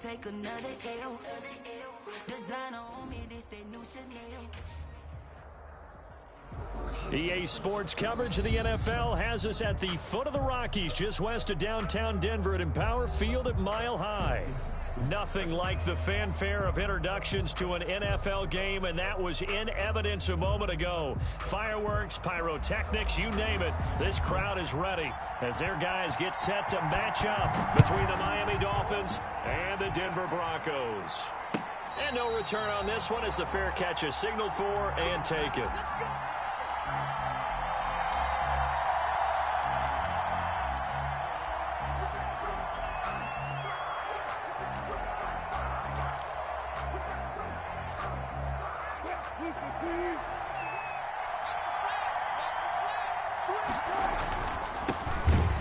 take another L. Designer on me, this they new Chanel. EA Sports coverage of the NFL has us at the foot of the Rockies, just west of downtown Denver at Empower Field at Mile High. Nothing like the fanfare of introductions to an NFL game, and that was in evidence a moment ago. Fireworks, pyrotechnics, you name it. This crowd is ready as their guys get set to match up between the Miami Dolphins and the Denver Broncos. And no return on this one as the fair catch is signaled for and taken.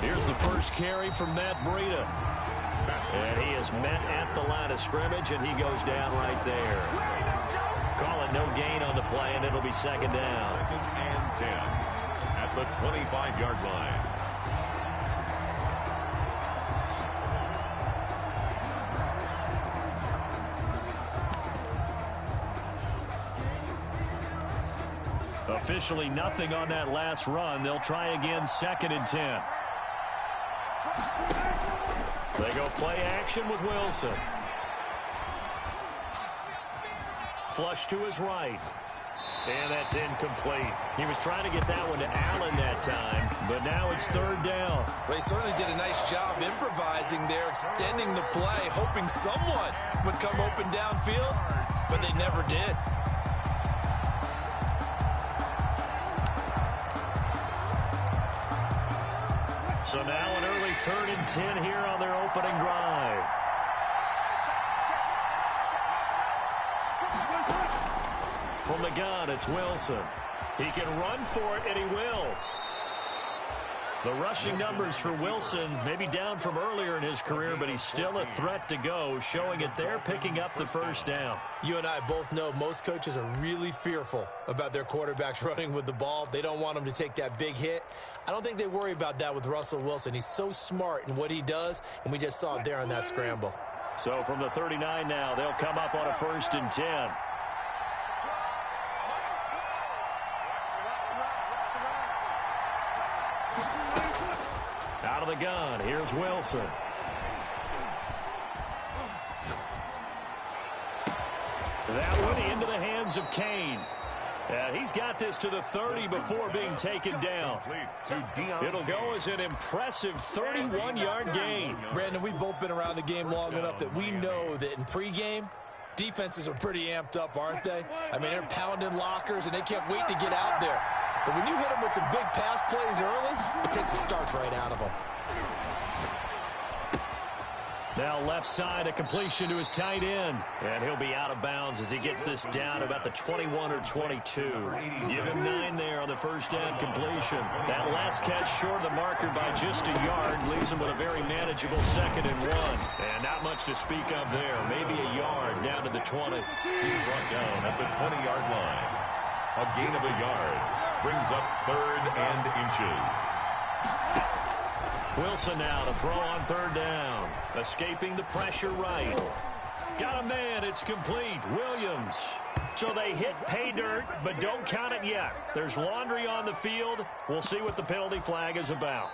Here's the first carry from Matt Breida. And he is met at the line of scrimmage, and he goes down right there. Call it no gain on the play, and it'll be second down. 2nd and 10 at the 25-yard line. Officially nothing on that last run. They'll try again, 2nd and 10. They go play action with Wilson. Flush to his right. And that's incomplete. He was trying to get that one to Allen that time, but now it's 3rd down. Well, he certainly did a nice job improvising there, extending the play, hoping someone would come open downfield, but they never did. So now an early 3rd and 10 here on their opening drive. From the gun, it's Wilson. He can run for it, and he will. The rushing numbers for Wilson may be down from earlier in his career, but he's still a threat to go, showing it there, picking up the first down. You and I both know most coaches are really fearful about their quarterbacks running with the ball. They don't want them to take that big hit. I don't think they worry about that with Russell Wilson. He's so smart in what he does, and we just saw it there on that scramble. So from the 39 now, they'll come up on a 1st and 10. Out of the gun, here's Wilson. That one into the hands of Kane. He's got this to the 30 before being taken down. It'll go as an impressive 31-yard gain. Brandon, we've both been around the game long enough that we know that in pregame, defenses are pretty amped up, aren't they? I mean, they're pounding lockers, and they can't wait to get out there. But when you hit them with some big pass plays early, it takes the starch right out of them. Now left side, a completion to his tight end. And he'll be out of bounds as he gets this down to about the 21 or 22. Give him 9 there on the first down completion. That last catch short of the marker by just a yard leaves him with a very manageable 2nd and 1. And not much to speak of there. Maybe a yard down to the 20. He's brought down at the 20-yard line. A gain of a yard brings up 3rd and inches. Wilson now to throw on 3rd down. Escaping the pressure right. Got a man. It's complete. Williams. So they hit pay dirt, but don't count it yet. There's laundry on the field. We'll see what the penalty flag is about.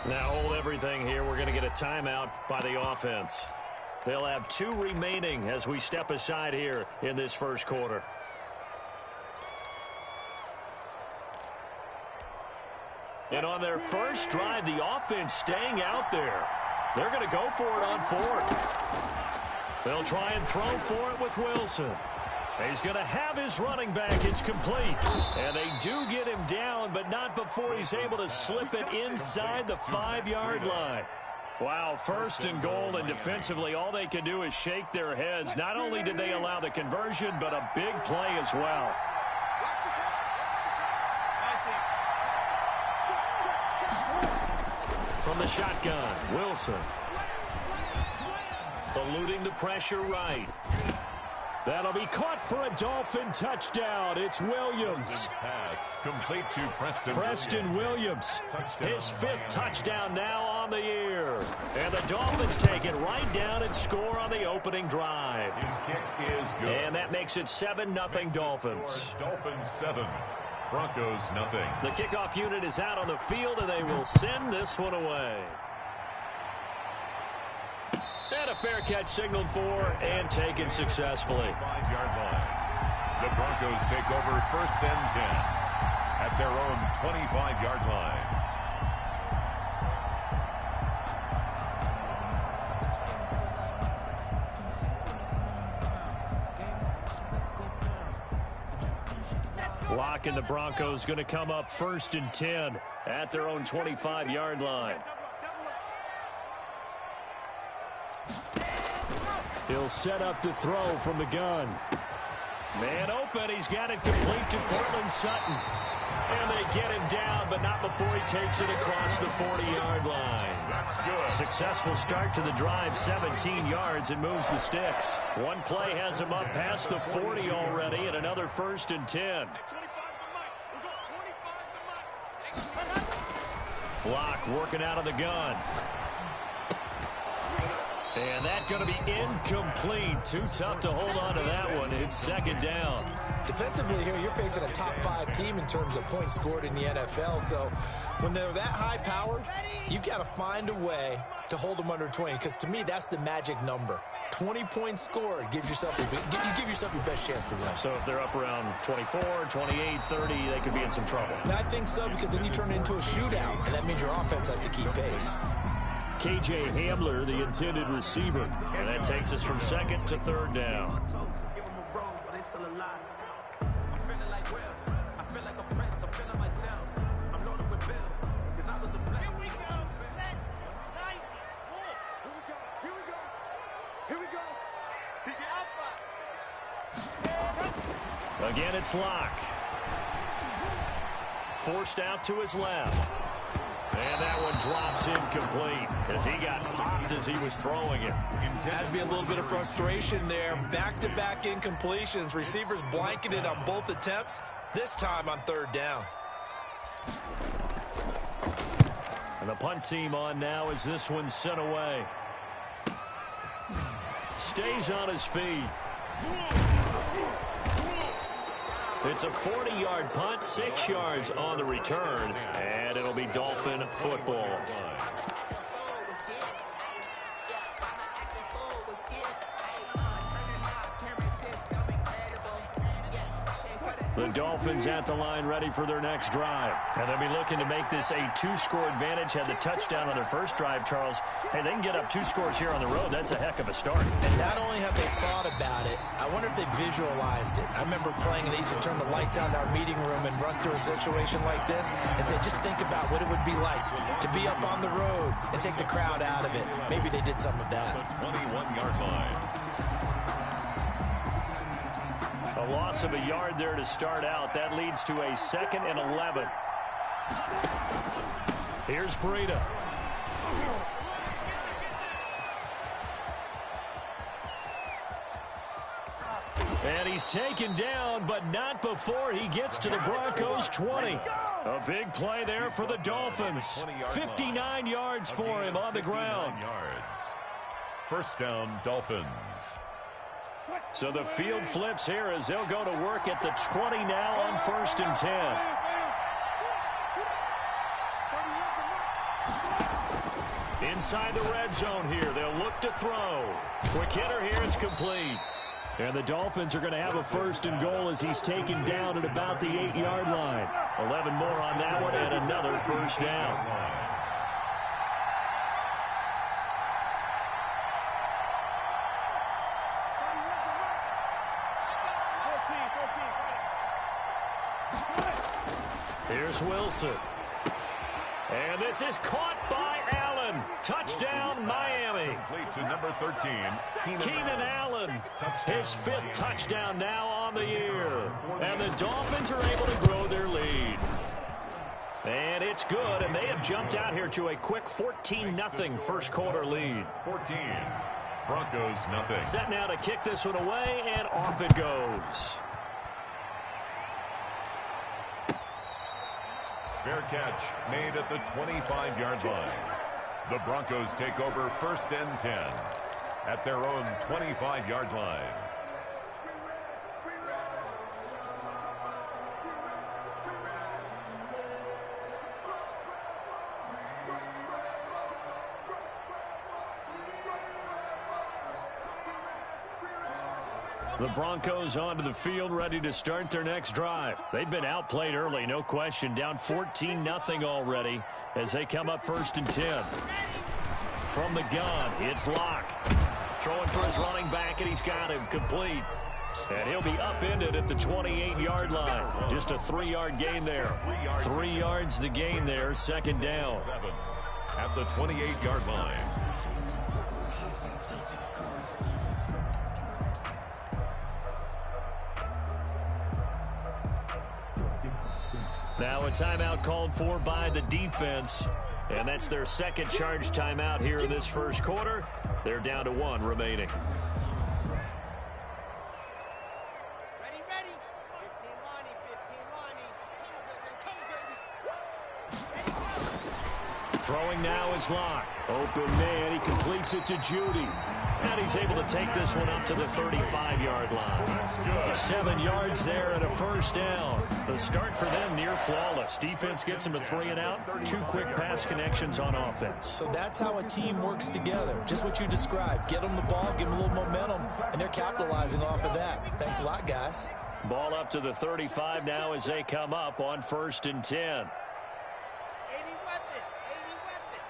Now hold everything here. We're going to get a timeout by the offense. They'll have 2 remaining as we step aside here in this first quarter. And on their first drive, the offense staying out there. They're going to go for it on 4th. They'll try and throw for it with Wilson. He's going to have his running back. It's complete. And they do get him down, but not before he's able to slip it inside the 5-yard line. Wow, 1st and goal, and defensively all they can do is shake their heads. Not only did they allow the conversion, but a big play as well. From the shotgun, Wilson. Eluding the pressure right. That'll be caught for a Dolphin touchdown. It's Williams. Pass complete to Preston Williams. His 5th touchdown now on the year. And the Dolphins take it right down and score on the opening drive. His kick is good. And that makes it 7-0 Dolphins. Dolphins 7, Broncos nothing. The kickoff unit is out on the field, and they will send this one away. And a fair catch signaled for and taken successfully. 5-yard line. The Broncos take over 1st and 10 at their own 25-yard line. Locke and the Broncos going to come up 1st and 10 at their own 25-yard line. He'll set up to throw from the gun. Man open. He's got it complete to Cortland Sutton. And they get him down, but not before he takes it across the 40-yard line. That's good. Successful start to the drive, 17 yards, and moves the sticks. One play has him up past the 40 already, and another 1st and 10. Locke working out of the gun. And that's going to be incomplete. Too tough to hold on to that one. It's 2nd down. Defensively here, you're facing a top 5 team in terms of points scored in the NFL. So when they're that high-powered, you've got to find a way to hold them under 20. Because to me, that's the magic number. 20 points scored gives yourself you give yourself your best chance to win. So if they're up around 24, 28, 30, they could be in some trouble. I think so, because then you turn it into a shootout, and that means your offense has to keep pace. KJ Hamler, the intended receiver. And that takes us from 2nd to 3rd down. Again, it's Locke. Forced out to his left. And that one drops incomplete as he got popped as he was throwing it. Has to be a little bit of frustration there. Back-to-back incompletions. Receivers blanketed on both attempts, this time on 3rd down. And the punt team on now as this one's sent away. Stays on his feet. It's a 40-yard punt, 6 yards on the return, and it'll be Dolphin football. The Dolphins at the line ready for their next drive. And they'll be looking to make this a 2-score advantage. Had the touchdown on their first drive, Charles. Hey, they can get up 2 scores here on the road. That's a heck of a start. And not only have they thought about it, I wonder if they visualized it. I remember playing, and they used to turn the lights out in our meeting room and run through a situation like this and say, just think about what it would be like to be up on the road and take the crowd out of it. Maybe they did some of that. The 21-yard line. A loss of a yard there to start out. That leads to a 2nd and 11. Here's Breida. And he's taken down, but not before he gets to the Broncos' 20. A big play there for the Dolphins. 59 yards for him on the ground. 1st down, Dolphins. So the field flips here as they'll go to work at the 20 now on 1st and 10. Inside the red zone here. They'll look to throw. Quick hitter here. It's complete. And the Dolphins are going to have a 1st and goal as he's taken down at about the 8-yard line. 11 more on that one and another 1st down. Here's Wilson. And this is caught by Allen. Touchdown, Miami. Complete to number 13, Keenan Allen. His 5th touchdown now on the year. And the Dolphins are able to grow their lead. And it's good, and they have jumped out here to a quick 14-0 first quarter lead. 14. Broncos, nothing. Set now to kick this one away, and off it goes. Fair catch made at the 25-yard line. The Broncos take over 1st and 10 at their own 25-yard line. The Broncos onto the field, ready to start their next drive. They've been outplayed early, no question. Down 14-0 already as they come up 1st and 10. From the gun, it's Locke. Throwing for his running back, and he's got him complete. And he'll be upended at the 28-yard line. Just a 3-yard gain there. 3 yards the gain there, 2nd down. At the 28-yard line. Now a timeout called for by the defense, and that's their 2nd charge timeout here in this 1st quarter. They're down to 1 remaining. Ready, ready. 15 Lonnie, 15 Lonnie. Come on, baby. Ready, go. Throwing now is Locke. Open man, he completes it to Judy. And he's able to take this one up to the 35-yard line. 7 yards there and a 1st down. The start for them near flawless. Defense gets them a 3 and out. 2 quick pass connections on offense. So that's how a team works together. Just what you described. Get them the ball, give them a little momentum, and they're capitalizing off of that. Thanks a lot, guys. Ball up to the 35 now as they come up on 1st and 10. 80 weapon, 80 weapon.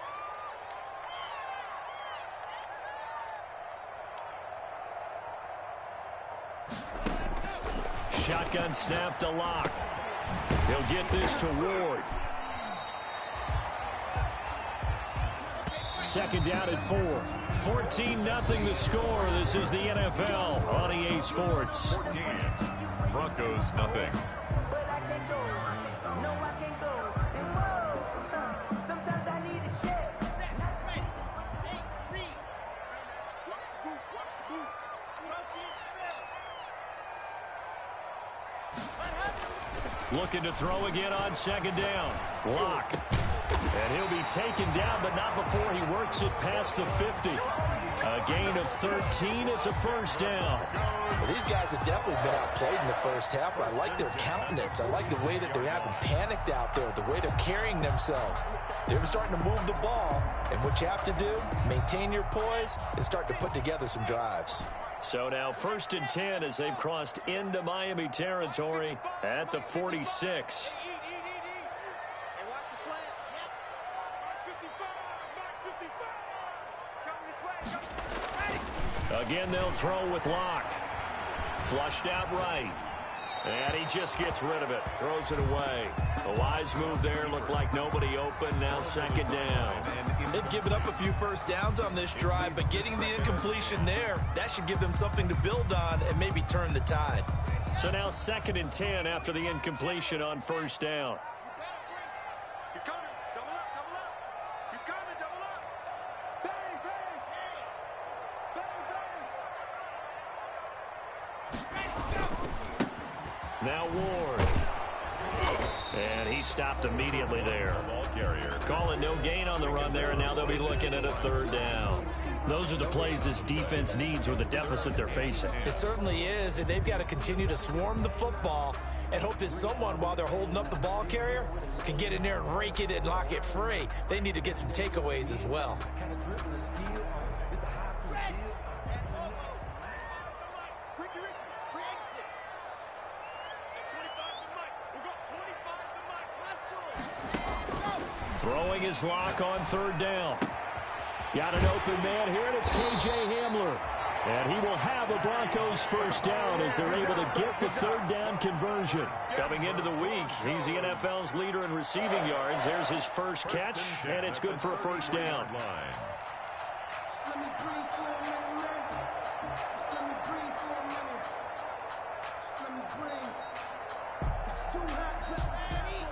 Shotgun snap to Locke. He'll get this to Ward. 2nd down at 4. 14-0 the score. This is the NFL on EA Sports. 14. Broncos, nothing. But I can't go. No, I can't go. And whoa, sometimes I need a check. Set, ready. Take, read. Watch the boot, watch the boot. Coach is Looking to throw again on 2nd down. Locke. And he'll be taken down, but not before he works it past the 50. A gain of 13. It's a 1st down. Well, these guys have definitely been outplayed in the 1st half, but I like their countenance. I like the way that they haven't panicked out there, the way they're carrying themselves. They're starting to move the ball, and what you have to do, maintain your poise and start to put together some drives. So now 1st and 10 as they've crossed into Miami territory at the 46. Hey, watch the slant. Yep. Mark 55. Mark 55. Again, they'll throw with Locke. Flushed out right. And he just gets rid of it. Throws it away. A wise move there. Looked like nobody open. Now 2nd down. They've given up a few 1st downs on this drive, but getting the incompletion there, that should give them something to build on and maybe turn the tide. So now 2nd and 10 after the incompletion on 1st down. He's coming. Double up, double up. He's coming, double up. Bang, bang. Bang, bang. Now Ward. And he stopped immediately there. Ball carrier. Calling no gain on the run there, and now they'll be looking at a 3rd down. Those are the plays this defense needs with the deficit they're facing. It certainly is, and they've got to continue to swarm the football and hope that someone, while they're holding up the ball carrier, can get in there and rake it and lock it free. They need to get some takeaways as well. Throwing his Locke on 3rd down. Got an open man here, and it's KJ Hamler. And he will have a Broncos 1st down as they're able to get the 3rd down conversion. Coming into the week, he's the NFL's leader in receiving yards. There's his 1st catch, and it's good for a 1st down. Let me breathe for a minute, man. Just let me breathe for a minute. Just let me breathe. It's too hot to Ready.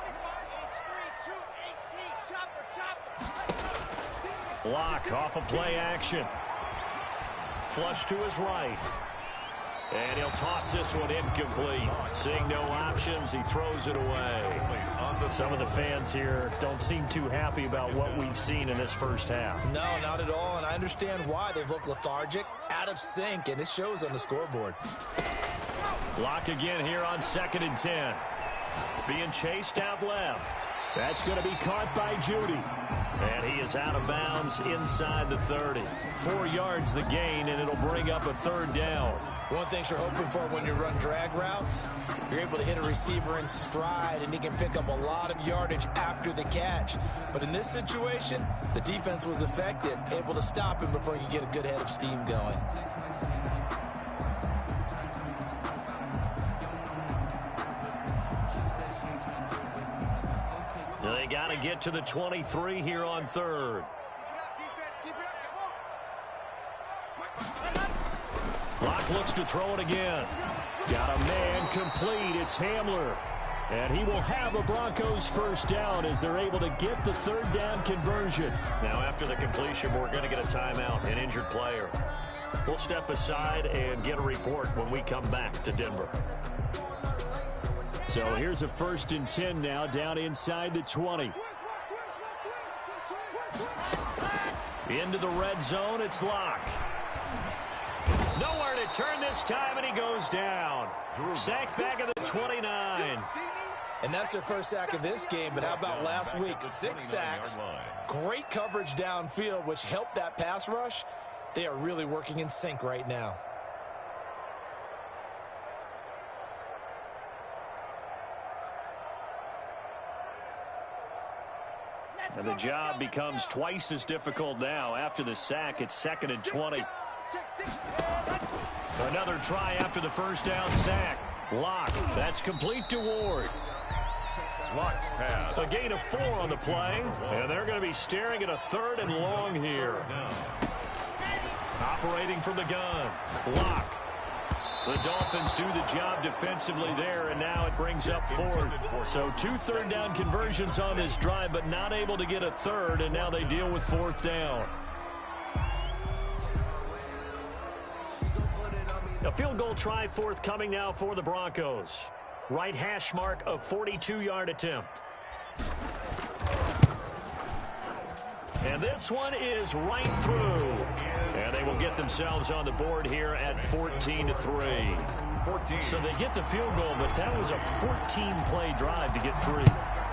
25, H3, 2, 18. Chopper, chopper. Locke off of play action. Flush to his right. And he'll toss this one incomplete. Seeing no options, he throws it away. Some of the fans here don't seem too happy about what we've seen in this first half. No, not at all, and I understand why. They've looked lethargic, out of sync, and it shows on the scoreboard. Lock again here on 2nd and 10. Being chased out left. That's going to be caught by Judy. And he is out of bounds inside the 30. 4 yards the gain, and it'll bring up a 3rd down. One thing you're hoping for when you run drag routes, you're able to hit a receiver in stride, and he can pick up a lot of yardage after the catch. But in this situation, the defense was effective, able to stop him before he could get a good head of steam going. They got to get to the 23 here on 3rd. Locke looks to throw it again. Got a man complete. It's Hamler. And he will have a Broncos 1st down as they're able to get the 3rd down conversion. Now after the completion, we're going to get a timeout, an injured player. We'll step aside and get a report when we come back to Denver. So here's a 1st and 10 now down inside the 20. Into the red zone, it's Locke. Nowhere to turn this time, and he goes down. Sack back at the 29. And that's their first sack of this game, but how about last week? 6 sacks, great coverage downfield, which helped that pass rush. They are really working in sync right now. And the job becomes twice as difficult now. After the sack, it's 2nd and 20. Another try after the 1st down sack. Locke, that's complete to Ward. Locke's pass. A gain of 4 on the play, and they're going to be staring at a 3rd and long here. Operating from the gun, Locke. The Dolphins do the job defensively there, and now it brings up 4th. So 2 3rd down conversions on this drive, but not able to get a 3rd, and now they deal with 4th down. A field goal try forthcoming now for the Broncos. Right hash mark of 42-yard attempt. And this one is right through. And they will get themselves on the board here at 14-3. So they get the field goal, but that was a 14-play drive to get 3.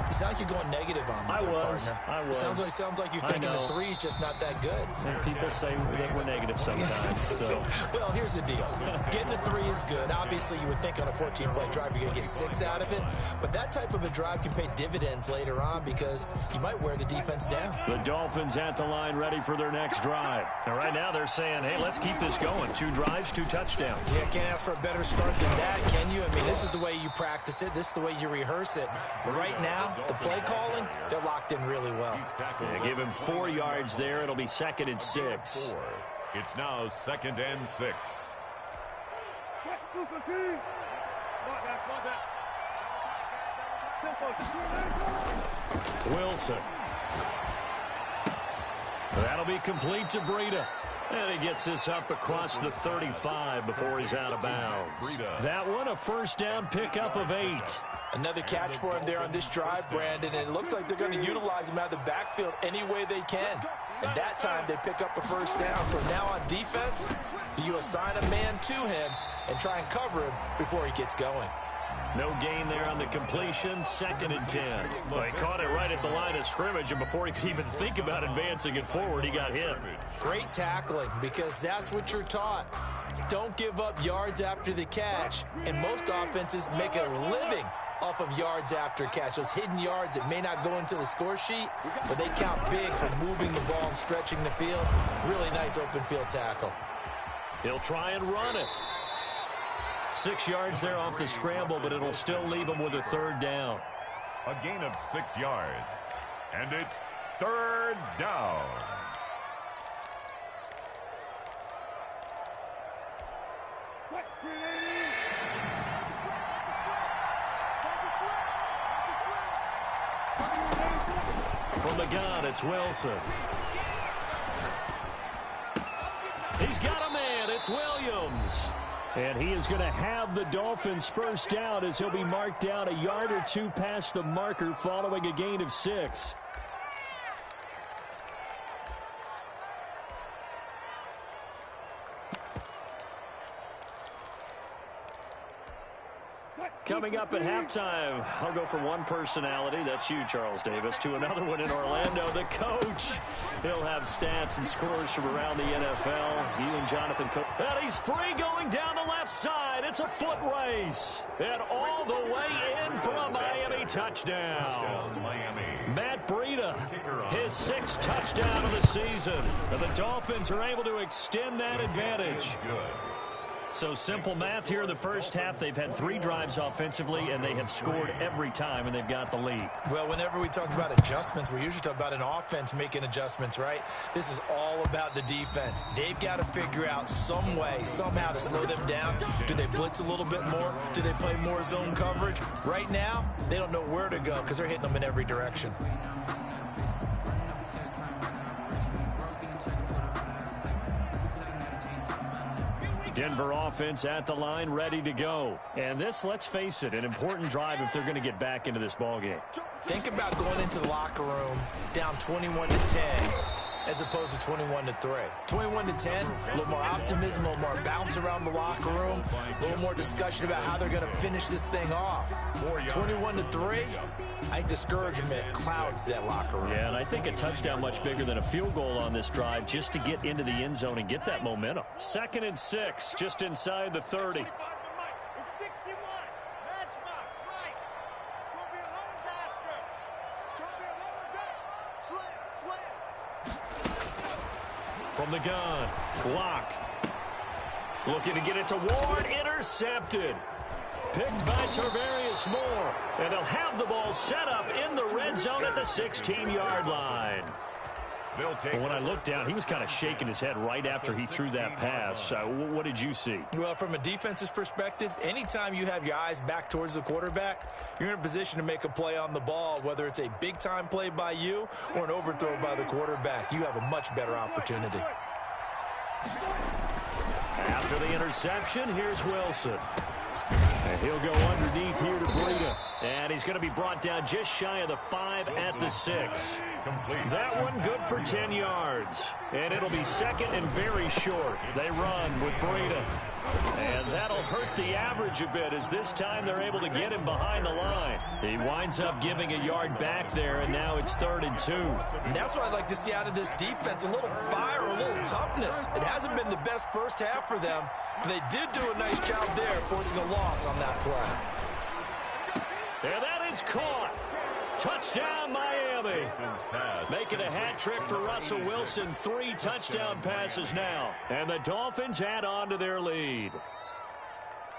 You sound like you're going negative on me, I was. It sounds like you're thinking the 3 is just not that good. And people say that we're negative sometimes. So. Well, here's the deal. Getting the 3 is good. Obviously, you would think on a 14-play drive you're going to get 6 out of it. But that type of a drive can pay dividends later on because you might wear the defense down. The Dolphins at the line ready for their next drive. And right now they're saying, hey, let's keep this going. 2 drives, 2 touchdowns. Yeah, can't ask for a better start than that, can you? I mean, this is the way you practice it. This is the way you rehearse it. But right now, the play calling, they're locked in really well. Yeah, give him 4 yards there. It'll be 2nd and 6. It's now 2nd and 6. Wilson. That'll be complete to Breida. And he gets this up across the 35 before he's out of bounds. That one, a 1st down pickup of 8. Another catch for him there on this drive, Brandon, and it looks like they're going to utilize him out of the backfield any way they can. And that time they pick up a 1st down. So now on defense, do you assign a man to him and try and cover him before he gets going? No gain there on the completion, 2nd and 10. Well, he caught it right at the line of scrimmage, and before he could even think about advancing it forward, he got hit. Great tackling, because that's what you're taught. Don't give up yards after the catch, and most offenses make a living off of yards after catch. Those hidden yards that may not go into the score sheet, but they count big for moving the ball and stretching the field. Really nice open field tackle. He'll try and run it. 6 yards there off the scramble, but it'll still leave him with a 3rd down. A gain of 6 yards. And it's 3rd down. From the gun, it's Wilson. He's got a man It's Williams. And he is going to have the Dolphins first down as he'll be marked down a yard or two past the marker following a gain of 6. Coming up at halftime, I'll go from one personality, that's you, Charles Davis, to another one in Orlando, the coach. He'll have stats and scores from around the NFL. You and Jonathan Cook. And he's free going down the left side. It's a foot race. And all the way in for a Miami touchdown. Matt Breida, his 6th touchdown of the season. And the Dolphins are able to extend that advantage. So simple math here in the first half. They've had 3 drives offensively, and they have scored every time, and they've got the lead. Well, whenever we talk about adjustments, we usually talk about an offense making adjustments, right? This is all about the defense. They've got to figure out some way, somehow to slow them down. Do they blitz a little bit more? Do they play more zone coverage? Right now, they don't know where to go because they're hitting them in every direction. Denver offense at the line, ready to go. And this, let's face it, an important drive if they're going to get back into this ballgame. Think about going into the locker room down 21-10 as opposed to 21-3. 21-10, a little more optimism, a little more bounce around the locker room, a little more discussion about how they're going to finish this thing off. 21-3, I think discouragement clouds that locker room. Yeah, and I think a touchdown much bigger than a field goal on this drive just to get into the end zone and get that momentum. 2nd and 6, just inside the 30. It's 61. Matchbox, right. It's going to be a long bastard. It's going to be a long day. Slam. From the gun, Glock. Looking to get it to Ward, intercepted. Picked by Tarvarius Moore. And they'll have the ball set up in the red zone at the 16-yard line. But when I looked down, he was kind of shaking his head right after he threw that pass. What did you see? Well, from a defense's perspective, anytime you have your eyes back towards the quarterback, you're in a position to make a play on the ball, whether it's a big-time play by you or an overthrow by the quarterback. You have a much better opportunity. After the interception, here's Wilson. And he'll go underneath here to Breida. And he's going to be brought down just shy of the 5 at the 6. That one good for 10 yards. And it'll be 2nd and very short. They run with Breida. And that'll hurt the average a bit as this time they're able to get him behind the line. He winds up giving a yard back there, and now it's 3rd and 2. And that's what I'd like to see out of this defense, a little fire, a little toughness. It hasn't been the best first half for them, but they did do a nice job there forcing a loss on that play. And that is caught. Touchdown, Miami. Making a hat trick for Russell Wilson. 3 touchdown passes now. And the Dolphins add on to their lead.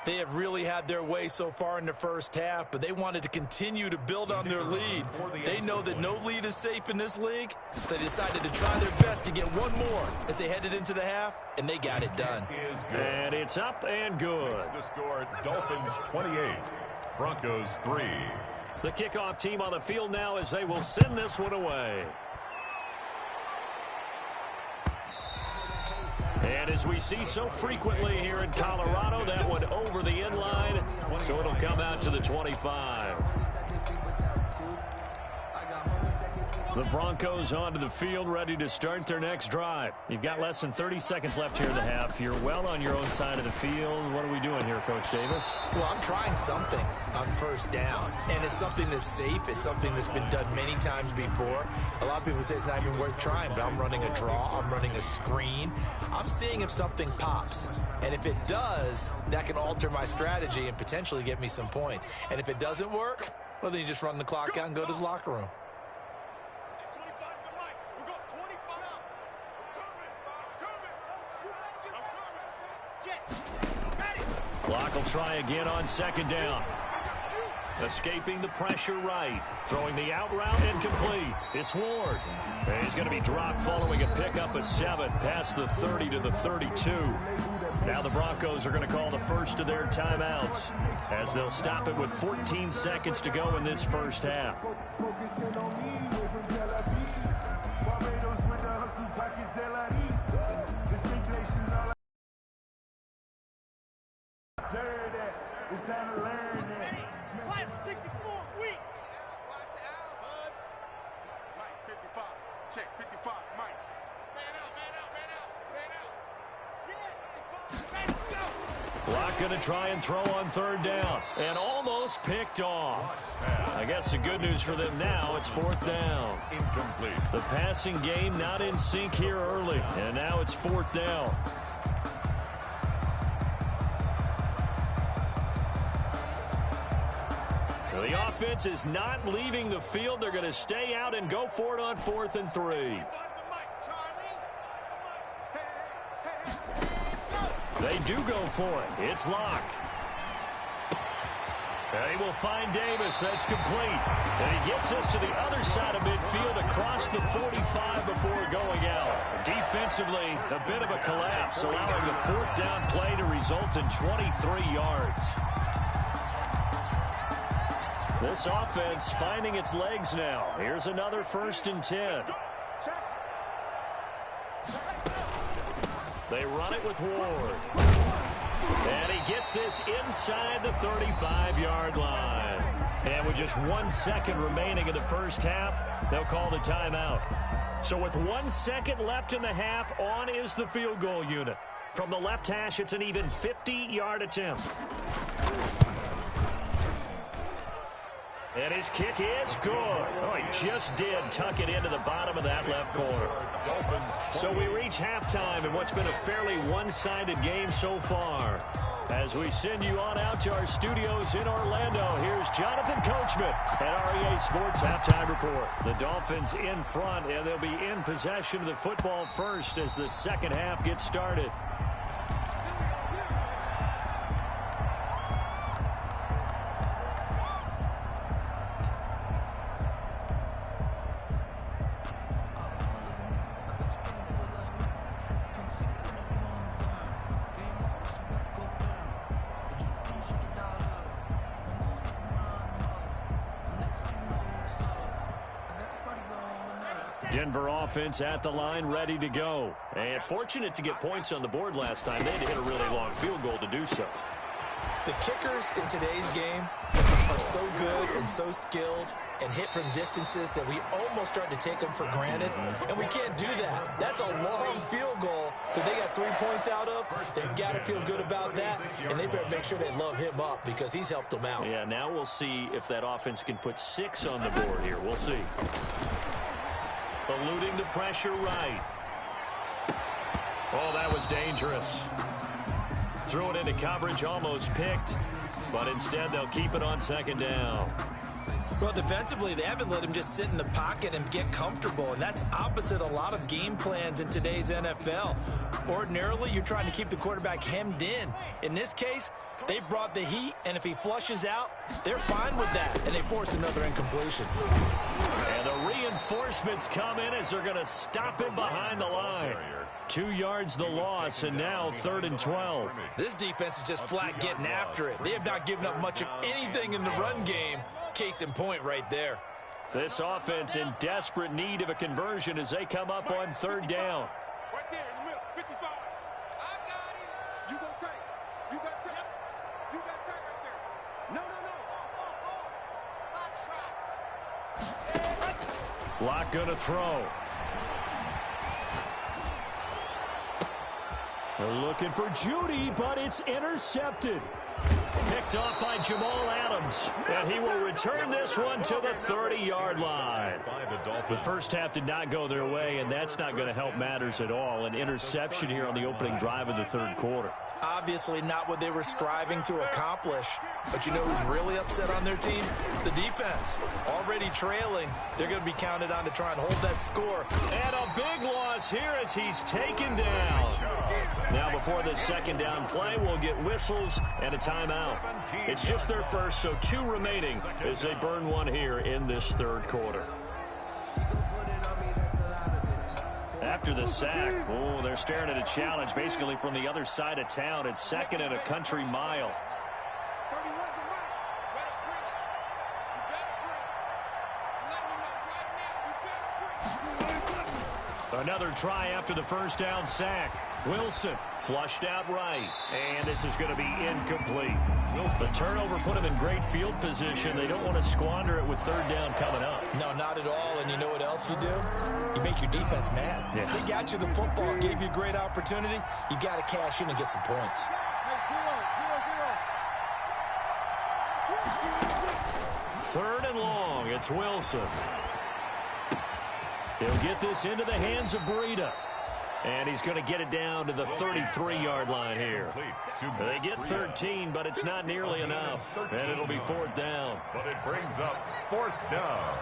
They have really had their way so far in the first half, but they wanted to continue to build on their lead. They know that no lead is safe in this league, so they decided to try their best to get one more as they headed into the half, and they got it done. And it's up and good. The score, Dolphins 28, Broncos 3. The kickoff team on the field now as they will send this one away. And as we see so frequently here in Colorado, that one over the end line, so it'll come out to the 25. The Broncos onto the field, ready to start their next drive. You've got less than 30 seconds left here in the half. You're well on your own side of the field. What are we doing here, Coach Davis? Well, I'm trying something on first down, and it's something that's safe. It's something that's been done many times before. A lot of people say it's not even worth trying, but I'm running a draw. I'm running a screen. I'm seeing if something pops, and if it does, that can alter my strategy and potentially get me some points. And if it doesn't work, well, then you just run the clock out and go to the locker room. Clock will try again on 2nd down. Escaping the pressure right. Throwing the out route incomplete. It's Ward. And he's going to be dropped following a pickup of 7 past the 30 to the 32. Now the Broncos are going to call the first of their timeouts as they'll stop it with 14 seconds to go in this first half. It's time to learn that. Mike, 64, weak. Watch the out. Buzz. Mike, 55. Check, 55. Mike. Man out, man out, man out, man out. Sit. Ready, go. Block going to try and throw on third down. And almost picked off. I guess the good news for them now, it's fourth down. Incomplete. The passing game not in sync here early. And now it's fourth down. The offense is not leaving the field. They're going to stay out and go for it on 4th and 3. They do go for it. It's Locke. And he will find Davis. That's complete. And he gets us to the other side of midfield across the 45 before going out. Defensively, a bit of a collapse, allowing the fourth down play to result in 23 yards. This offense finding its legs now. Here's another 1st and 10. They run it with Ward. And he gets this inside the 35-yard line. And with just 1 second remaining in the first half, they'll call the timeout. So with 1 second left in the half, on is the field goal unit. From the left hash, it's an even 50-yard attempt. And his kick is good. Oh, he just did tuck it into the bottom of that left corner. So we reach halftime in what's been a fairly one-sided game so far. As we send you on out to our studios in Orlando, here's Jonathan Coachman at REA Sports Halftime Report. The Dolphins in front, and they'll be in possession of the football first as the second half gets started. Denver offense at the line, ready to go. And fortunate to get points on the board last time. They had to hit a really long field goal to do so. The kickers in today's game are so good and so skilled and hit from distances that we almost start to take them for granted. And we can't do that. That's a long field goal that they got 3 points out of. They've got to feel good about that. And they better make sure they love him up because he's helped them out. Yeah, now we'll see if that offense can put 6 on the board here. We'll see. Eluding the pressure right. Oh, that was dangerous. Threw it into coverage, almost picked. But instead, they'll keep it on second down. Well, defensively, they haven't let him just sit in the pocket and get comfortable, and that's opposite a lot of game plans in today's NFL. Ordinarily, you're trying to keep the quarterback hemmed in. In this case, they brought the heat, and if he flushes out, they're fine with that, and they force another incompletion. And the reinforcements come in as they're going to stop him behind the line. 2 yards the loss, and now 3rd and 12. This defense is just flat getting after it. They have not given up much of anything in the run game. Case in point right there. This offense in desperate need of a conversion as they come up on 3rd down. Right there in the middle, 55. I got it. You go tight. You got tight. You got tight right there. No. Let's try. Locke gonna throw. They're looking for Judy, but it's intercepted. Picked off by Jamal Adams. And he will return this one to the 30-yard line. The first half did not go their way, and that's not going to help matters at all. An interception here on the opening drive of the 3rd quarter. Obviously not what they were striving to accomplish. But you know who's really upset on their team? The defense. Already trailing. They're going to be counted on to try and hold that score. And a big loss here as he's taken down. Now before the second down play, we'll get whistles and a timeout. It's just their first, so 2 remaining as they burn one here in this 3rd quarter. After the sack, oh, they're staring at a challenge basically from the other side of town. It's 2nd and a country mile. Another try after the first down sack. Wilson flushed out right, and this is going to be incomplete. The turnover put him in great field position. They don't want to squander it with third down coming up. No, not at all. And you know what else you do? You make your defense mad. Yeah. They got you the football, gave you a great opportunity. You got to cash in and get some points. Third and long. It's Wilson. He'll get this into the hands of Breida. And he's going to get it down to the 33-yard line here. They get 13, but it's not nearly enough. And it'll be fourth down. But it brings up fourth down.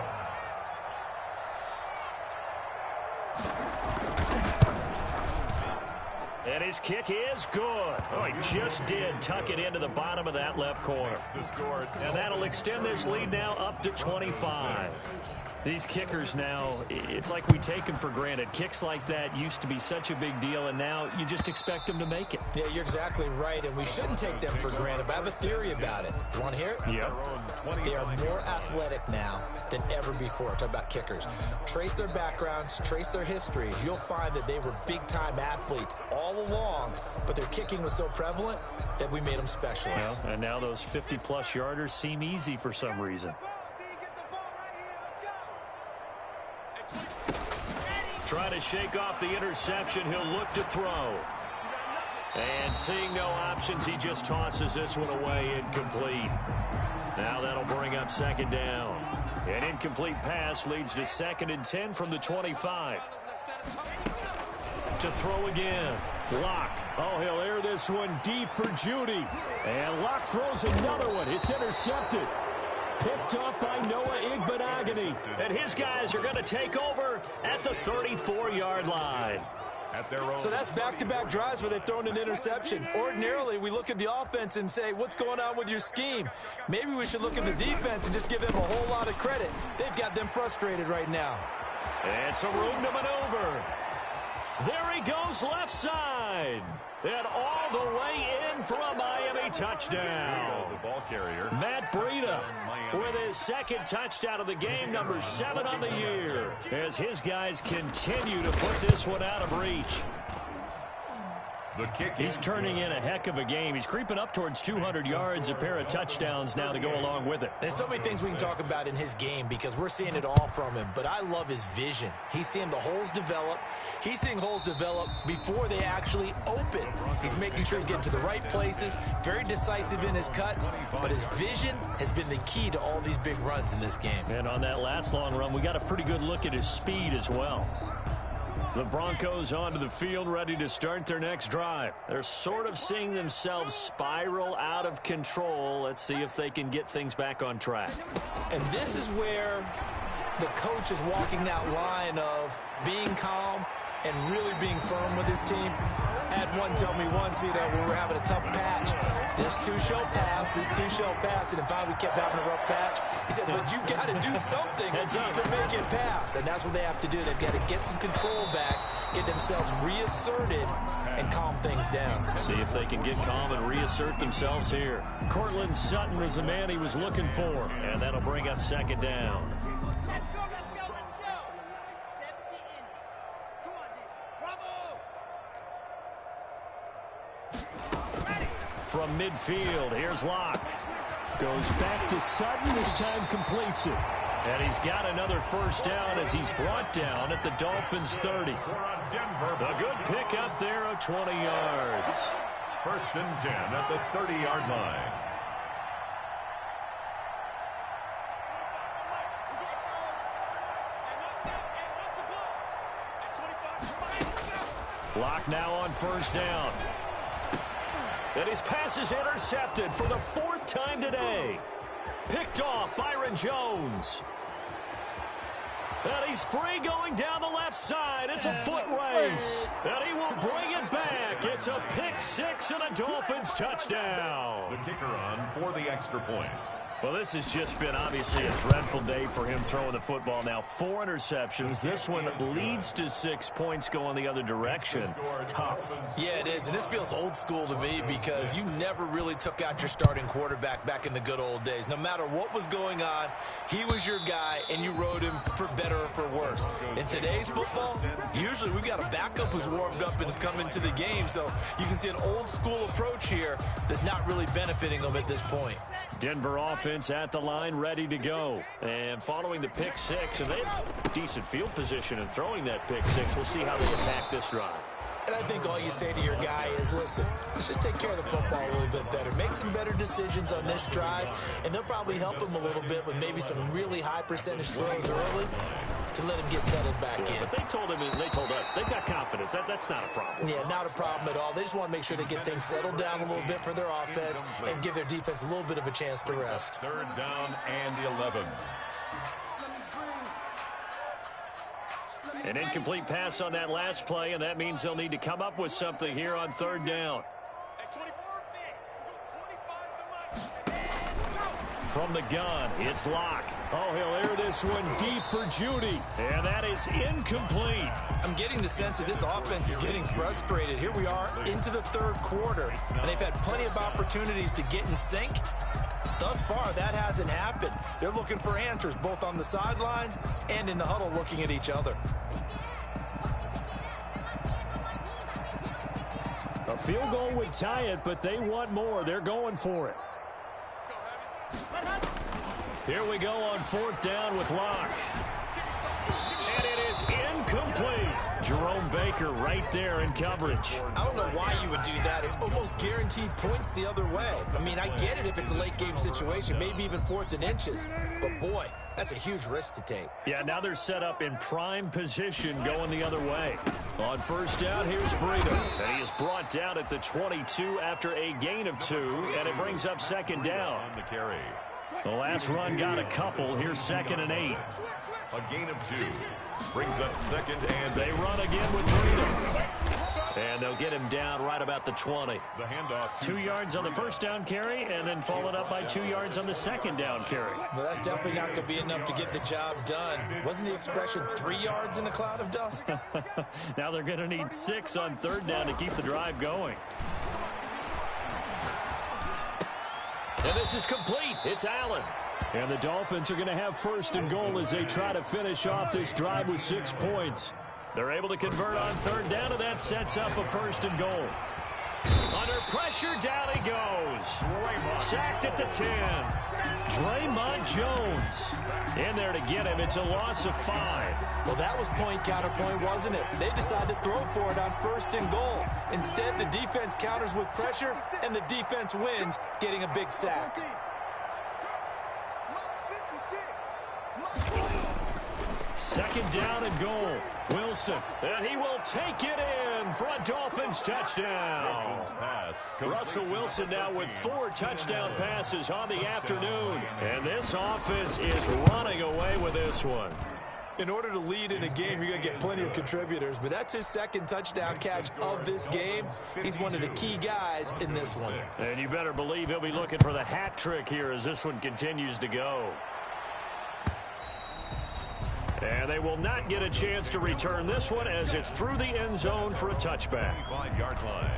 And his kick is good. Oh, he just did tuck it into the bottom of that left corner. And that'll extend this lead now up to 25. These kickers now, it's like we take them for granted. Kicks like that used to be such a big deal, and now you just expect them to make it. Yeah, you're exactly right, and we shouldn't take them for granted, but I have a theory about it. You want to hear it? Yeah. They are more athletic now than ever before. Talk about kickers. Trace their backgrounds, trace their histories. You'll find that they were big-time athletes all along, but their kicking was so prevalent that we made them specialists. Well, and now those 50-plus yarders seem easy for some reason. Trying to shake off the interception. He'll look to throw. And seeing no options, he just tosses this one away, incomplete. Now that'll bring up second down. An incomplete pass leads to 2nd and 10 from the 25. To throw again. Locke. Oh, he'll air this one deep for Judy. And Locke throws another one. It's intercepted. Picked up by Noah Igbenogany. And his guys are going to take over at the 34-yard line. So that's back-to-back drives where they've thrown an interception. Ordinarily, we look at the offense and say, what's going on with your scheme? Maybe we should look at the defense and just give them a whole lot of credit. They've got them frustrated right now. And some room to maneuver. There he goes left side. And all the way in for a Miami touchdown. The ball carrier, Matt Breida, with his second touchdown of the game, number 7 on the year, as his guys continue to put this one out of reach. He's turning in a heck of a game. He's creeping up towards 200 yards, a pair of touchdowns now to go along with it. There's so many things we can talk about in his game because we're seeing it all from him, but I love his vision. He's seeing the holes develop. He's seeing holes develop before they actually open. He's making sure he's getting to the right places, very decisive in his cuts, but his vision has been the key to all these big runs in this game. And on that last long run, we got a pretty good look at his speed as well. The Broncos onto the field, ready to start their next drive. They're sort of seeing themselves spiral out of control. Let's see if they can get things back on track. And this is where the coach is walking that line of being calm and really being firm with his team. Had one tell me once, when we were having a tough patch, this too shall pass, this too shall pass. And finally we kept having a rough patch. He said, but you got to do something to make it pass. And that's what they have to do. They've got to get some control back, get themselves reasserted, and calm things down. See if they can get calm and reassert themselves here. Cortland Sutton is the man he was looking for. And that'll bring up second down. Let's go, let's go, let's go. Accept the end. Come on, D. Bravo. From midfield, here's Locke. Goes back to Sutton, this time completes it. And he's got another first down as he's brought down at the Dolphins' 30. A good pick up there of 20 yards. 1st and 10 at the 30-yard line. Locke now on first down. And his pass is intercepted for the 4th time today. Picked off Byron Jones. And he's free going down the left side. It's a foot race. And he will bring it back. It's a pick 6 and a Dolphins touchdown. The kicker on for the extra point. Well, this has just been obviously a dreadful day for him throwing the football. Now 4 interceptions. This one leads to 6 points going the other direction. Tough. Yeah, it is. And this feels old school to me because you never really took out your starting quarterback back in the good old days. No matter what was going on, he was your guy, and you rode him for better or for worse. In today's football, usually we've got a backup who's warmed up and has come into the game. So you can see an old school approach here that's not really benefiting them at this point. Denver offense at the line, ready to go. And following the pick 6, and they have decent field position in throwing that pick 6. We'll see how they attack this drive. And I think all you say to your guy is, listen, let's just take care of the football a little bit better. Make some better decisions on this drive, and they'll probably help him a little bit with maybe some really high percentage throws early to let him get settled back in. But they told him, and they told us, they've got confidence. That's not a problem. Yeah, not a problem at all. They just want to make sure they get things settled down a little bit for their offense and give their defense a little bit of a chance to rest. 3rd down and 11. An incomplete pass on that last play, and that means they'll need to come up with something here on 3rd down. From the gun, it's Locke. Oh, he'll air this one deep for Judy, and that is incomplete. I'm getting the sense that this offense is getting frustrated. Here we are into the 3rd quarter, and they've had plenty of opportunities to get in sync. Thus far, that hasn't happened. They're looking for answers both on the sidelines and in the huddle looking at each other. A field goal would tie it, but they want more. They're going for it. Here we go on 4th down with Locke. And it is incomplete. Jerome Baker right there in coverage. I don't know why you would do that. It's almost guaranteed points the other way. I mean, I get it if it's a late game situation, maybe even 4th and inches. But boy, that's a huge risk to take. Yeah, now they're set up in prime position going the other way. On 1st down, here's Breida. And he is brought down at the 22 after a gain of 2, and it brings up 2nd down. On the carry. The last run got a couple. Here's 2nd and 8. A gain of 2. Brings up 2nd and they run again with Breida. And they'll get him down right about the 20. The handoff. 2 yards on the 1st down carry, and then followed up by 2 yards on the 2nd down carry. Well, that's definitely not going to be enough to get the job done. Wasn't the expression 3 yards in a cloud of dust? Now they're going to need 6 on 3rd down to keep the drive going. And this is complete. It's Allen. And the Dolphins are going to have 1st and goal as they try to finish off this drive with 6 points. They're able to convert on 3rd down, and that sets up a 1st and goal. Under pressure, down he goes. Sacked at the 10. Draymond Jones in there to get him. It's a loss of 5. Well, that was point counterpoint, wasn't it? They decided to throw for it on 1st and goal. Instead, the defense counters with pressure, and the defense wins, getting a big sack. 2nd down and goal. Wilson, and he will take it in for a Dolphins touchdown. Russell Wilson now with 4 touchdown passes on the afternoon. And this offense is running away with this one. In order to lead in a game, you're going to get plenty of contributors, but that's his 2nd touchdown catch of this game. He's one of the key guys in this one. And you better believe he'll be looking for the hat trick here as this one continues to go. And they will not get a chance to return this one as it's through the end zone for a touchback. 5-yard line.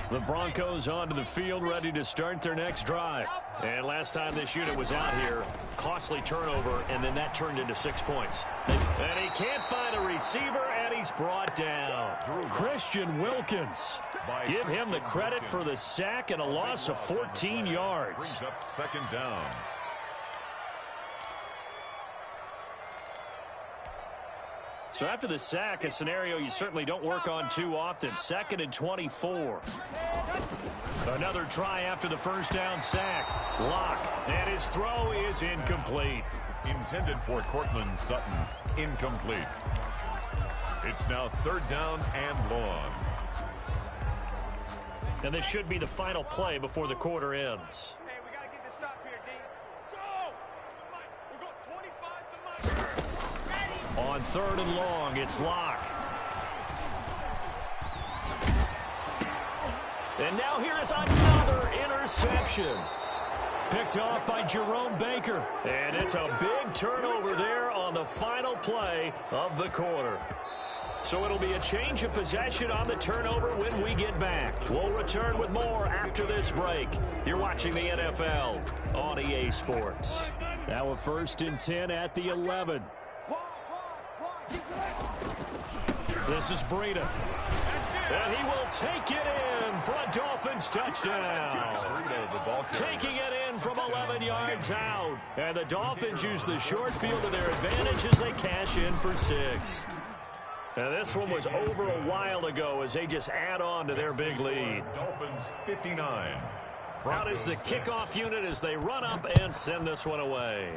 The Broncos onto the field, ready to start their next drive. And last time this unit was out here, costly turnover, and then that turned into 6 points. And he can't find a receiver, and he's brought down. Christian Wilkins. Give him the credit for the sack and a loss of 14 yards. Brings up 2nd down. So after the sack, a scenario you certainly don't work on too often. 2nd and 24. Another try after the 1st down sack. Locke, and his throw is incomplete. Intended for Cortland Sutton. Incomplete. It's now 3rd down and long. And this should be the final play before the quarter ends. Hey, we got to get this stop here, D. Go! We're going 25 to Mike. Ready? On 3rd and long, it's Locke. And now here is another interception. Picked off by Jerome Baker. And it's a big turnover there on the final play of the quarter. So it'll be a change of possession on the turnover when we get back. We'll return with more after this break. You're watching the NFL on EA Sports. Now a 1st and 10 at the 11. This is Breida. And he will take it in for a Dolphins touchdown. Taking it in from 11 yards out. And the Dolphins use the short field to their advantage as they cash in for 6. Now, this one was over a while ago as they just add on to their big lead. Dolphins 59. Out is the kickoff unit as they run up and send this one away.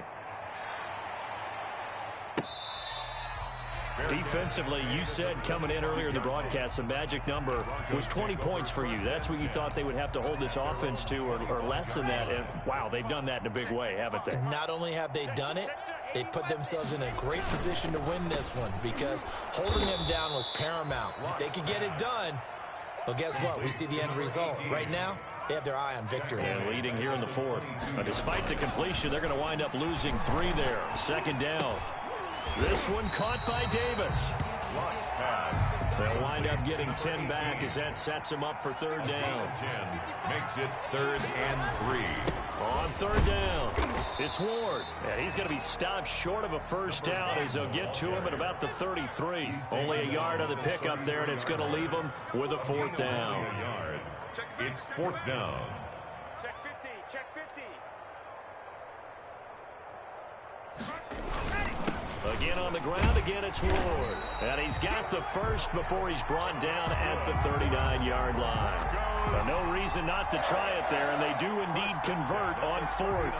Defensively, you said coming in earlier in the broadcast, the magic number was 20 points for you. That's what you thought they would have to hold this offense to, or less than that. And, wow, they've done that in a big way, haven't they? Not only have they done it, they put themselves in a great position to win this one because holding them down was paramount. If they could get it done, well, guess what? We see the end result. Right now, they have their eye on victory. And leading here in the 4th. Despite the completion, they're going to wind up losing 3 there. 2nd down. This one caught by Davis. They'll wind up getting 10 back as that sets them up for 3rd down. 10 makes it 3rd and 3. On 3rd down, it's Ward. And he's going to be stopped short of a 1st down as they'll get to him at about the 33. Only a yard on the pickup there, and it's going to leave them with a 4th down. It's 4th down. Check 50, check 50. Again on the ground, again it's Ward. And he's got the first before he's brought down at the 39-yard line. But no reason not to try it there, and they do indeed convert on 4th.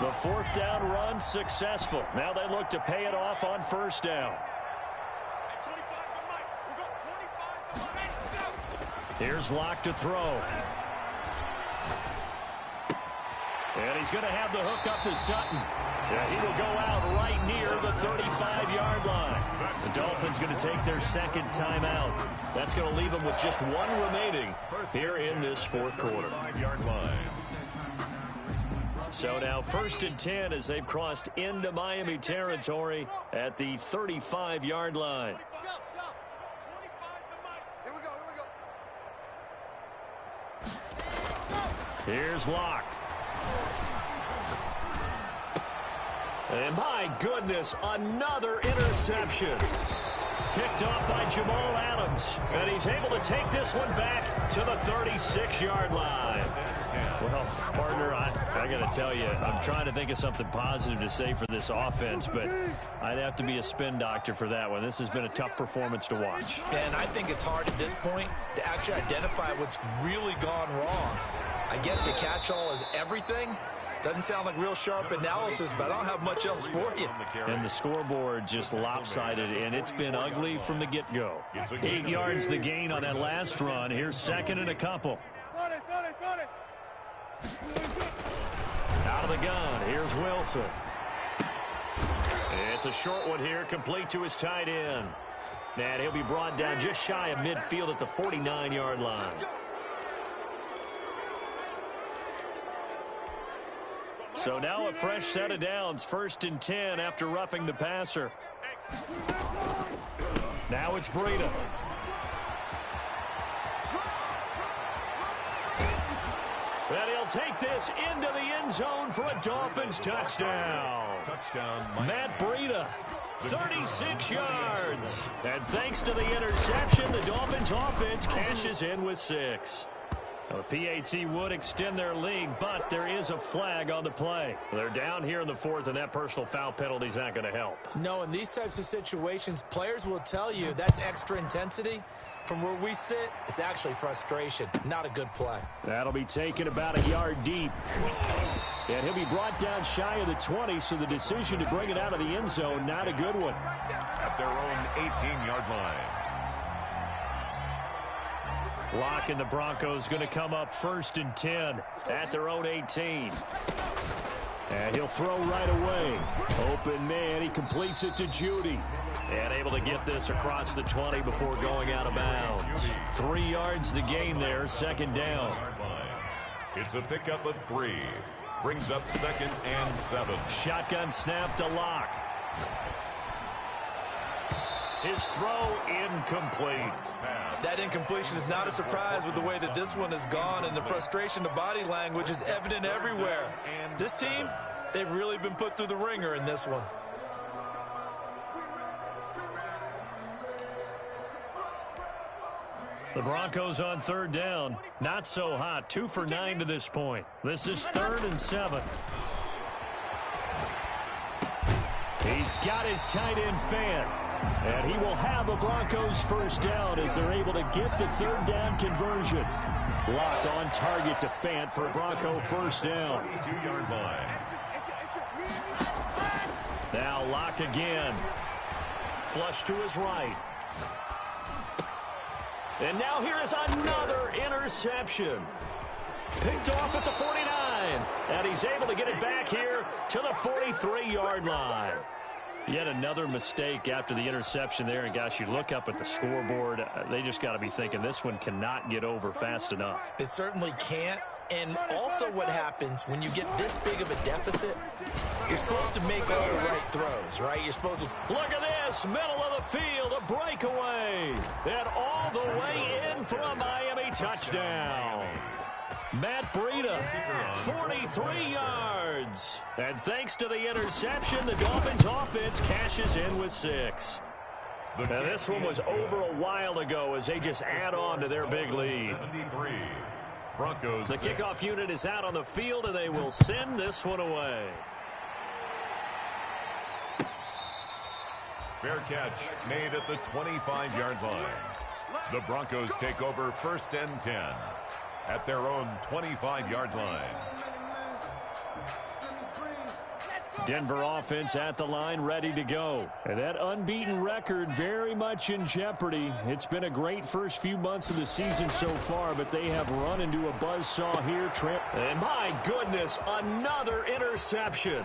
The 4th down run successful. Now they look to pay it off on 1st down. Here's Locke to throw. And he's going to have the hook up to Sutton. Yeah, he will go out right near the 35-yard line. The Dolphins going to take their 2nd timeout. That's going to leave them with just 1 remaining here in this 4th quarter. So now 1st and 10 as they've crossed into Miami territory at the 35-yard line. Here's Locke. And my goodness, another interception. Picked off by Jamal Adams. And he's able to take this one back to the 36-yard line. Well, partner, I got to tell you, I'm trying to think of something positive to say for this offense, but I'd have to be a spin doctor for that one. This has been a tough performance to watch. And I think it's hard at this point to actually identify what's really gone wrong. I guess the catch-all is everything. Doesn't sound like real sharp analysis, but I don't have much else for you. And the scoreboard just lopsided, and it's been ugly from the get-go. 8 yards the gain on that last run. Here's 2nd and a couple. Out of the gun, here's Wilson. It's a short one here, complete to his tight end. And he'll be brought down just shy of midfield at the 49-yard line. So now a fresh set of downs, 1st and 10 after roughing the passer. Now it's Breida. And he'll take this into the end zone for a Dolphins touchdown. Matt Breida, 36 yards. And thanks to the interception, the Dolphins offense cashes in with 6. The PAT would extend their lead, but there is a flag on the play. They're down here in the 4th, and that personal foul penalty is not going to help. No, in these types of situations, players will tell you that's extra intensity. From where we sit, it's actually frustration. Not a good play. That'll be taken about a yard deep. And he'll be brought down shy of the 20, so the decision to bring it out of the end zone, not a good one. At their own 18-yard line. Locke and the Broncos going to come up 1st and 10 at their own 18. And he'll throw right away. Open man, he completes it to Judy. And able to get this across the 20 before going out of bounds. 3 yards the gain there, second down. It's a pickup of 3. Brings up 2nd and 7. Shotgun snap to Locke. His throw incomplete. That incompletion is not a surprise with the way that this one has gone, and the frustration, the body language is evident everywhere. This team, they've really been put through the ringer in this one. The Broncos on 3rd down. Not so hot. 2 for 9 to this point. This is 3rd and 7. He's got his tight end Fan. And he will have a Broncos first down as they're able to get the 3rd down conversion. Locked on target to Fant for a Bronco first down. 2-yard line. Now Locke again. Flush to his right. And now here is another interception. Picked off at the 49. And he's able to get it back here to the 43-yard line. Yet another mistake after the interception there. And, gosh, you look up at the scoreboard. They just got to be thinking this one cannot get over fast enough. It certainly can't. And also what happens when you get this big of a deficit, you're supposed to make all the right throws, right? You're supposed to... Look at this, middle of the field, a breakaway. And all the way in for a Miami touchdown. Matt Breida, 43 yards. And thanks to the interception, the Dolphins offense cashes in with 6. Now this one was over a while ago as they just add on to their big lead. 73. Broncos. The kickoff unit is out on the field, and they will send this one away. Fair catch made at the 25-yard line. The Broncos take over 1st and 10 at their own 25-yard line. Denver offense at the line, ready to go. And that unbeaten record very much in jeopardy. It's been a great first few months of the season so far, but they have run into a buzzsaw here. And my goodness, another interception.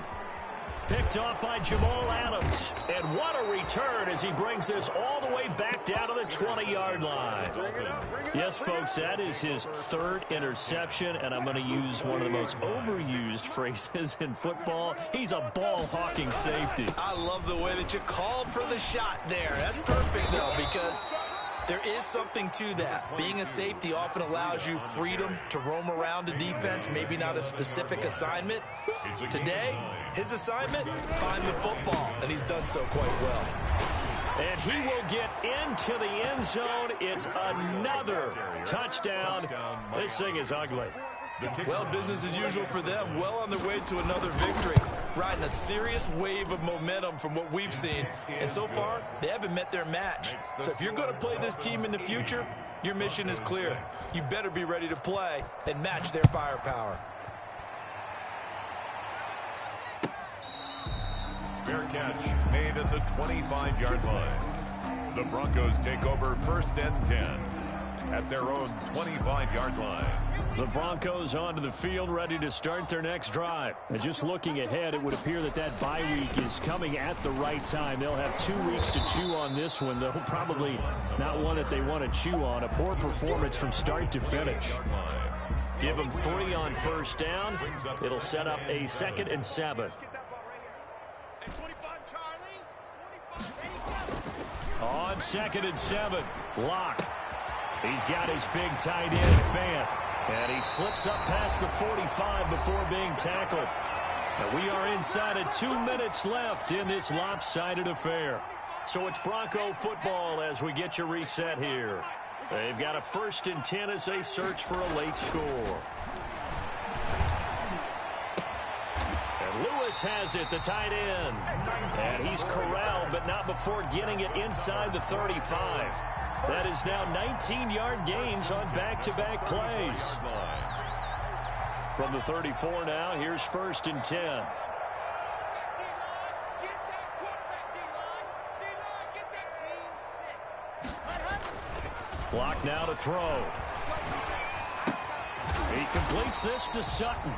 Picked off by Jamal Adams. And what a return as he brings this all the way back down to the 20-yard line. Yes, folks, that is his 3rd interception, and I'm going to use one of the most overused phrases in football. He's a ball-hawking safety. I love the way that you called for the shot there. That's perfect, though, because there is something to that. Being a safety often allows you freedom to roam around the defense, maybe not a specific assignment. Today, his assignment, find the football, and he's done so quite well. And he will get into the end zone. It's another touchdown. This thing is ugly. Well, business as usual for them. Well on their way to another victory. Riding a serious wave of momentum from what we've seen. And so far, they haven't met their match. So if you're going to play this team in the future, your mission is clear. You better be ready to play and match their firepower. Fair catch made at the 25-yard line. The Broncos take over 1st and 10 at their own 25-yard line. The Broncos onto the field, ready to start their next drive. And just looking ahead, it would appear that that bye week is coming at the right time. They'll have 2 weeks to chew on this one, though probably not one that they want to chew on. A poor performance from start to finish. Give them 3 on first down. It'll set up a 2nd and 7. On 2nd and 7, Locke. He's got his big tight end, Fan. And he slips up past the 45 before being tackled. And we are inside of 2 minutes left in this lopsided affair. So it's Bronco football as we get you reset here. They've got a 1st and 10 as they search for a late score. And Lewis has it, the tight end. And he's corralled, but not before getting it inside the 35. That is now 19-yard gains on back-to-back plays. From the 34 now, here's 1st and 10. Block now to throw. He completes this to Sutton.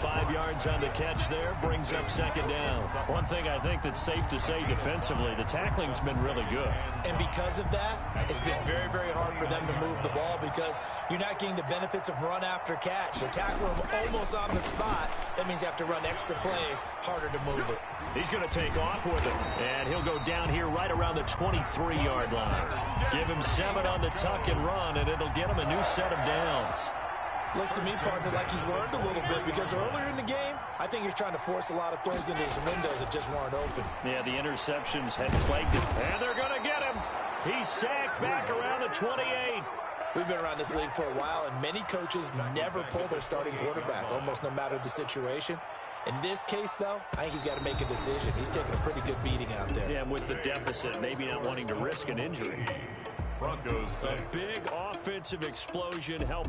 5 yards on the catch there, brings up second down. One thing I think that's safe to say defensively, the tackling's been really good. And because of that, it's been very, very hard for them to move the ball because you're not getting the benefits of run after catch. They tackle him almost on the spot. That means you have to run extra plays, harder to move it. He's going to take off with it, and he'll go down here right around the 23-yard line. Give him 7 on the tuck and run, and it'll get him a new set of downs. Looks to me, partner, like he's learned a little bit because earlier in the game, I think he's trying to force a lot of throws into his windows that just weren't open. Yeah, the interceptions had plagued him. And they're going to get him. He's sacked back around the 28. We've been around this league for a while, and many coaches never pull their starting quarterback, almost no matter the situation. In this case, though, I think he's got to make a decision. He's taking a pretty good beating out there. Yeah, and with the deficit, maybe not wanting to risk an injury. Broncos A big offensive explosion help